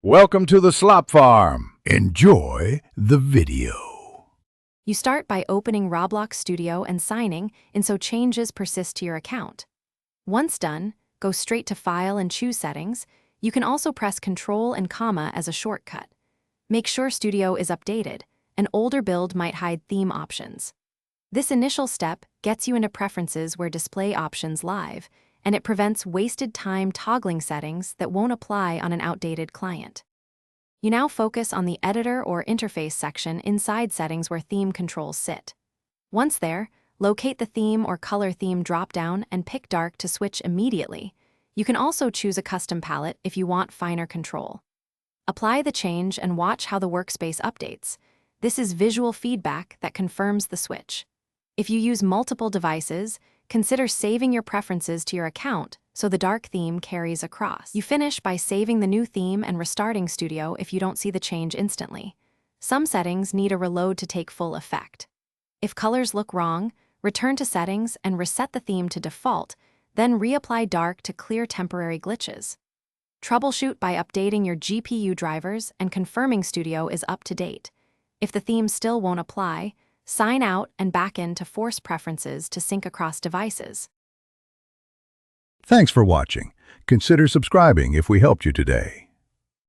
Welcome to the slop farm. Enjoy the video. You start by opening Roblox Studio and signing in so changes persist to your account. Once done, go straight to File and choose Settings. You can also press Ctrl and Comma as a shortcut. Make sure Studio is updated. An older build might hide theme options. This initial step gets you into preferences where display options live, and it prevents wasted time toggling settings that won't apply on an outdated client. You now focus on the Editor or Interface section inside Settings where theme controls sit. Once there, locate the Theme or Color Theme drop-down and pick Dark to switch immediately. You can also choose a custom palette if you want finer control. Apply the change and watch how the workspace updates. This is visual feedback that confirms the switch. If you use multiple devices, consider saving your preferences to your account so the dark theme carries across. You finish by saving the new theme and restarting Studio if you don't see the change instantly. Some settings need a reload to take full effect. If colors look wrong, return to Settings and reset the theme to default, then reapply dark to clear temporary glitches. Troubleshoot by updating your GPU drivers and confirming Studio is up to date. If the theme still won't apply, sign out and back in to force preferences to sync across devices. Thanks for watching. Consider subscribing if we helped you today.